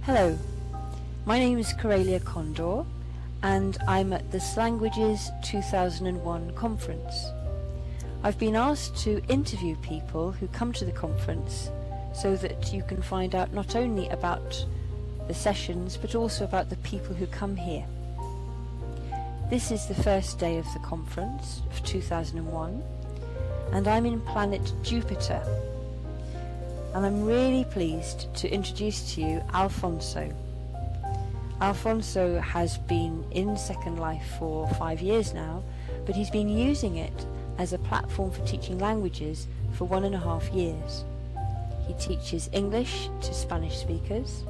Hello, my name is Corelia Condor and I'm at the SLanguages 2001 conference. I've been asked to interview people who come to the conference so that you can find out not only about the sessions but also about the people who come here. This is the first day of the conference of 2001 and I'm in planet Jupiter. And I'm really pleased to introduce to you Alfonso. Alfonso has been in Second Life for 5 years now, but he's been using it as a platform for teaching languages for 1.5 years. He teaches English to Spanish speakers,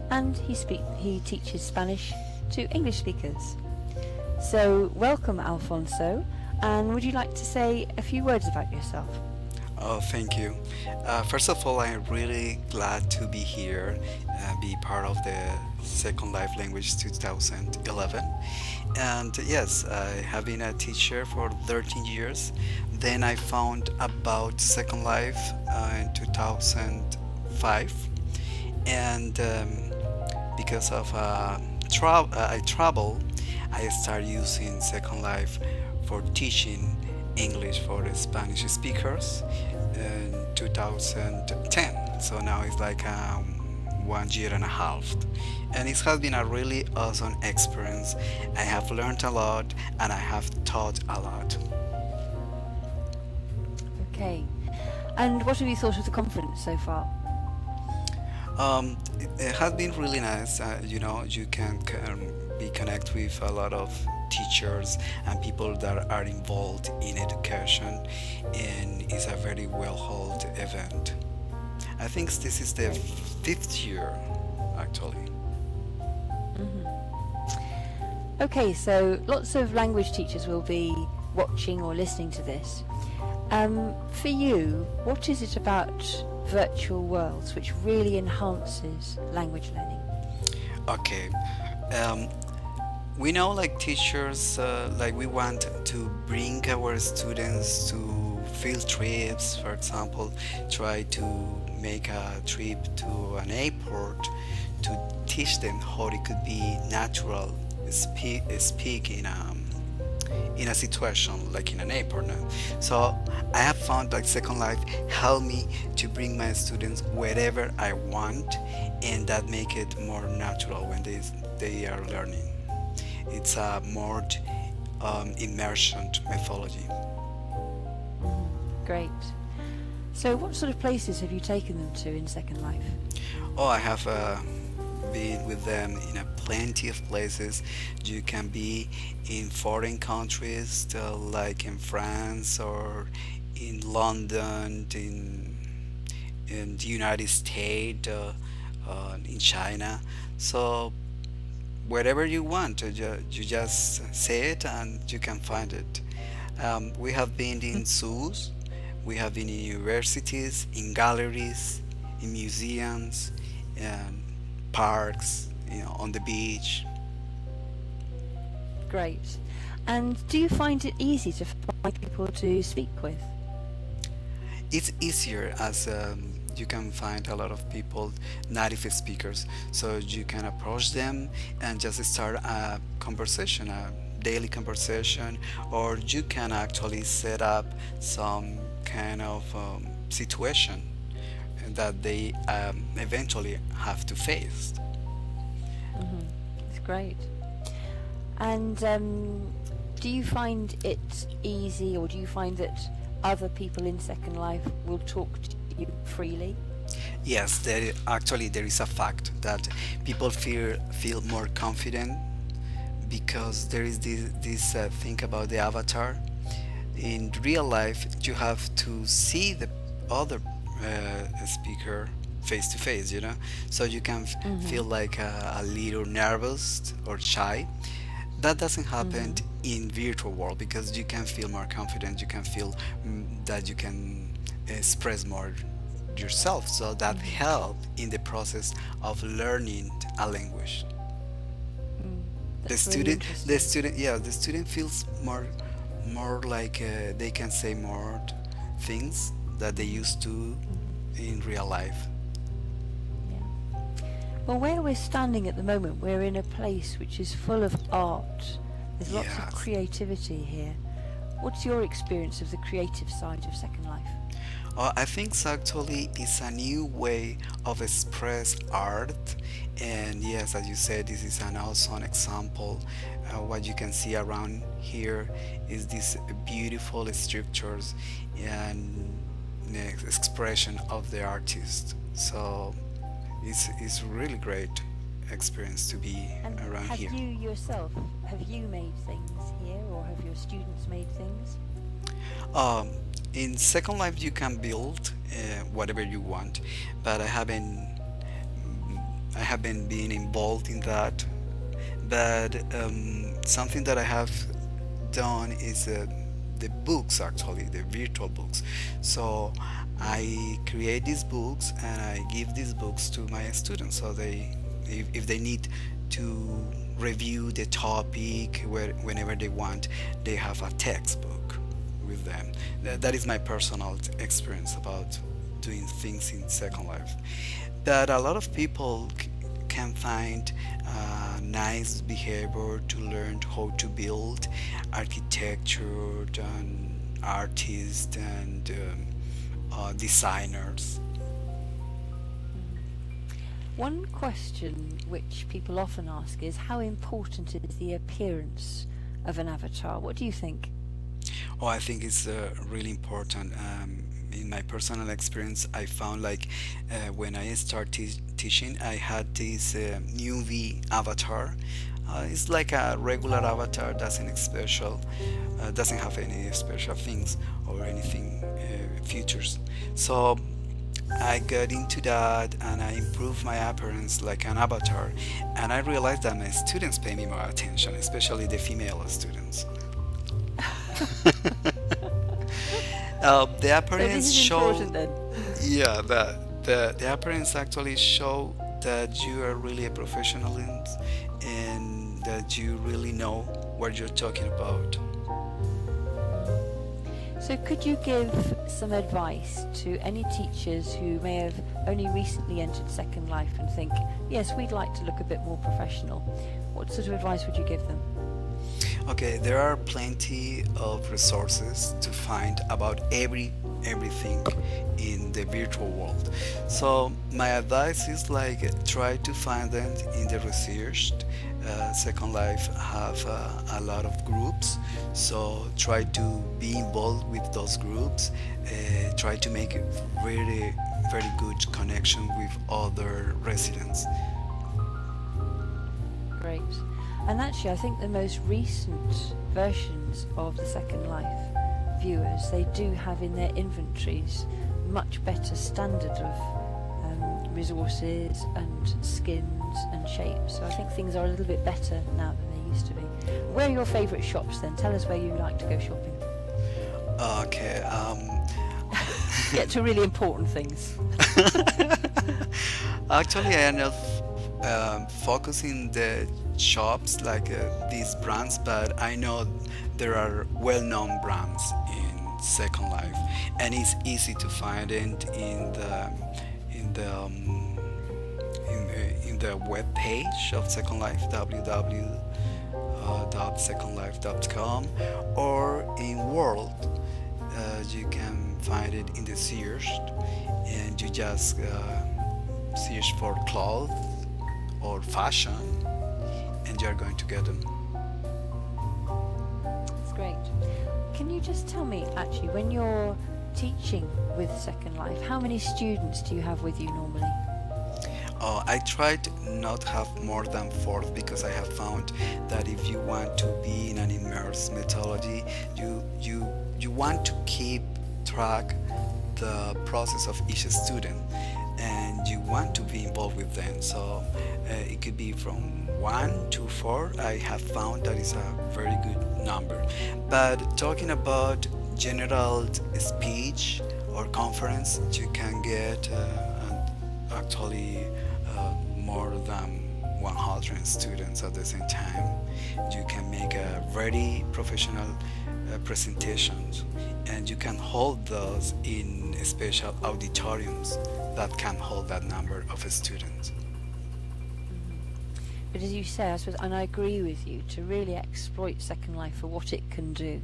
and he teaches Spanish to English speakers. So welcome, Alfonso, and would you like to say a few words about yourself? Oh, thank you. First of all, I'm really glad to be here, be part of the Second Life Language 2011. And yes, I have been a teacher for 13 years. Then I found about Second Life in 2005. And because of I travel, I started using Second Life for teaching English for the Spanish speakers in 2010. So now it's like 1.5 years. And it has been a really awesome experience. I have learned a lot and I have taught a lot. Okay. And what have you thought of the conference so far? It has been really nice. You can be connect with a lot of teachers and people that are involved in education, and it's a very well held event. I think this is the 5th year actually. Okay, so lots of language teachers will be watching or listening to this. For you, what is it about virtual worlds which really enhances language learning? Okay. We know like teachers like we want to bring our students to field trips, for example, try to make a trip to an airport to teach them how it could be natural speak in a situation like in an airport now. So I have found like Second Life help me to bring my students wherever I want, and that make it more natural when they are learning. It's a more immersion methodology. Great. So what sort of places have you taken them to in Second Life? Oh, I have been with them in a plenty of places. You can be in foreign countries like in France or in London, in the United States, in China. So wherever you want, you just say it and you can find it. We have been in zoos, we have been in universities, in galleries, in museums, and parks, on the beach. Great. And do you find it easy to find people to speak with? It's easier as you can find a lot of people, native speakers, so you can approach them and just start a conversation, a daily conversation, or you can actually set up some kind of situation that they eventually have to face. It's great. And do you find it easy, or do you find that other people in Second Life will talk to you freely? Yes, there is a fact that people feel more confident because there is this thing about the avatar. In real life, you have to see the other speaker face to face, so you can feel like a little nervous or shy. That doesn't happen in virtual world because you can feel more confident. You can feel that you can express more yourself, so that help in the process of learning a language. The That's really student, the interesting. student, yeah, the student feels more like they can say more things that they used to in real life. Yeah. Well, where we're standing at the moment, we're in a place which is full of art. There's lots of Yes. creativity here. What's your experience of the creative side of Second Life? I think so actually it's a new way of express art, and yes, as you said, this is an awesome example. What you can see around here is these beautiful sculptures and the expression of the artist. So it's really great experience to be And around have here. you yourself, have you made things here or have your students made things? Um, in Second Life, you can build whatever you want, but I haven't been involved in that. But something that I have done is the books, actually, the virtual books. So I create these books and I give these books to my students, so if they need to review the topic whenever they want, they have a textbook with them. That is my personal experience about doing things in Second Life. But a lot of people can find nice behavior to learn how to build architecture and artists and designers. One question which people often ask is how important is the appearance of an avatar? What do you think? Oh, I think it's really important. In my personal experience, I found like when I started teaching, I had this new V avatar. It's like a regular avatar, doesn't have any special things or anything features. So I got into that and I improved my appearance like an avatar, and I realized that my students pay me more attention, especially the female students. The So this appearance is show, important then. yeah, the appearance actually show that you are really a professional and that you really know what you're talking about. So could you give some advice to any teachers who may have only recently entered Second Life and think, yes, we'd like to look a bit more professional? What sort of advice would you give them? Okay, there are plenty of resources to find about everything in the virtual world. So my advice is like try to find them in the research. Second Life have a lot of groups, so try to be involved with those groups. Try to make a very good connection with other residents. Great. And actually, I think the most recent versions of the Second Life viewers, they do have in their inventories much better standard of resources and skins and shapes. So I think things are a little bit better now than they used to be. Where are your favourite shops then? Tell us where you like to go shopping. Okay. Get to really important things. Actually, I end up focusing the shops like these brands, but I know there are well-known brands in Second Life, and it's easy to find it in the in the web page of Second Life, www.secondlife.com, or in World. You can find it in the search, and you just search for clothes or fashion, and you're going to get them. That's great. Can you just tell me, actually, when you're teaching with Second Life, how many students do you have with you normally? I tried not have more than four because I have found that if you want to be in an immersed methodology, you want to keep track the process of each student, and you want to be involved with them. So it could be from 1 to 4. I have found that is a very good number. But talking about general speech or conference, you can get actually more than 100 students at the same time. You can make a very professional presentations, and you can hold those in special auditoriums that can hold that number of students. But as you say, I suppose, and I agree with you, to really exploit Second Life for what it can do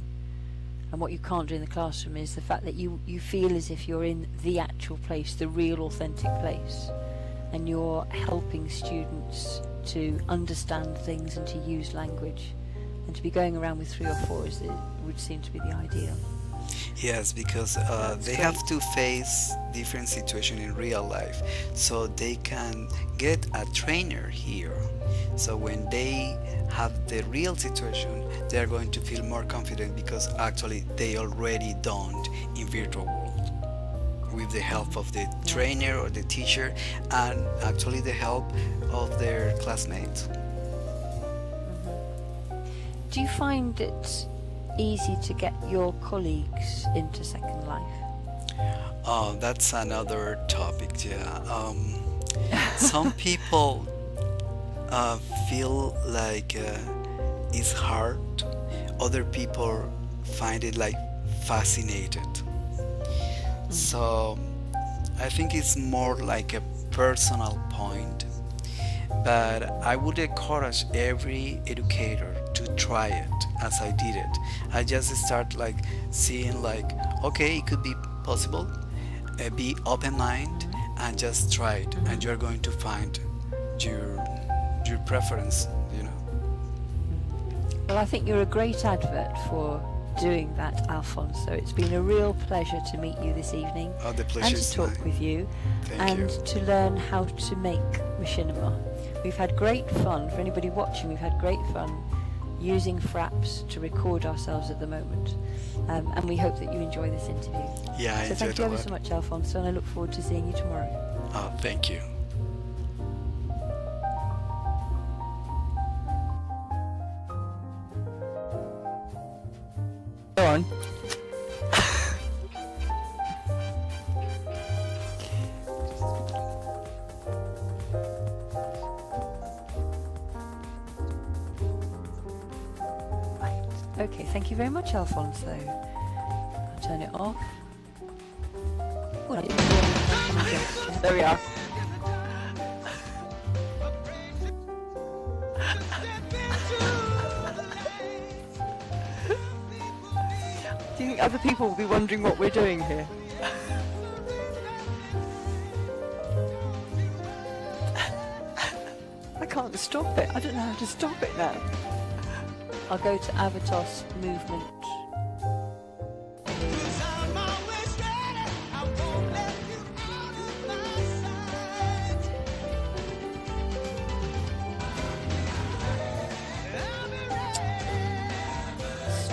and what you can't do in the classroom is the fact that you feel as if you're in the actual place, the real authentic place, and you're helping students to understand things and to use language. And to be going around with 3 or 4 would seem to be the ideal. Yes, because they great. have to face different situations in real life, so they can get a trainer here. So when they have the real situation, they are going to feel more confident because actually they already done in virtual world with the help of the trainer or the teacher, and actually the help of their classmates. Do you find it easy to get your colleagues into Second Life? Oh, that's another topic, yeah. Some people feel like it's hard. Other people find it like fascinated. So I think it's more like a personal point. But I would encourage every educator to try it as I did it. I just start like seeing like, okay, it could be possible. Be open mind and just try it, and you're going to find your preference, you know. Well, I think you're a great advert for doing that, Alfonso. It's been a real pleasure to meet you this evening Oh, the pleasure and to is talk mine. with you Thank and you. to learn how to make machinima. We've had great fun. For anybody watching, we've had great fun using Fraps to record ourselves at the moment. And we hope that you enjoy this interview. Yeah, I So thank enjoyed you a ever lot. so much, Alfonso, and I look forward to seeing you tomorrow. Oh, thank you. Go on. Right. Okay, thank you very much, Alfonso. I'll turn it off. Oh, I didn't do anything. Yeah, there we are. Do you think other people will be wondering what we're doing here? I can't stop it. I don't know how to stop it now. I'll go to Avatos movement.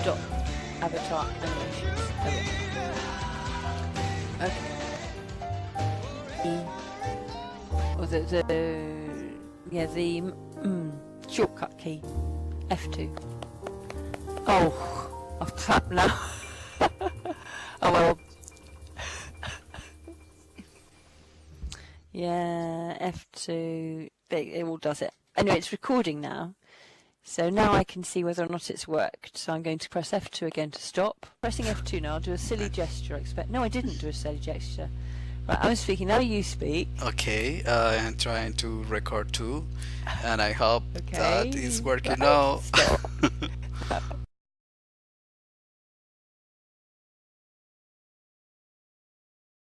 Stop avatar animations. Okay. Or the shortcut key, F2. Oh, I've tapped now. Oh well. Yeah, F2. It all does it. Anyway, it's recording now. So now I can see whether or not it's worked. So I'm going to press F2 again to stop. Pressing F2 now, I'll do a silly gesture. I expect. No, I didn't do a silly gesture. Right, I'm speaking. Now you speak. Okay, I'm trying to record too, and I hope Okay. that is working Right, now. stop.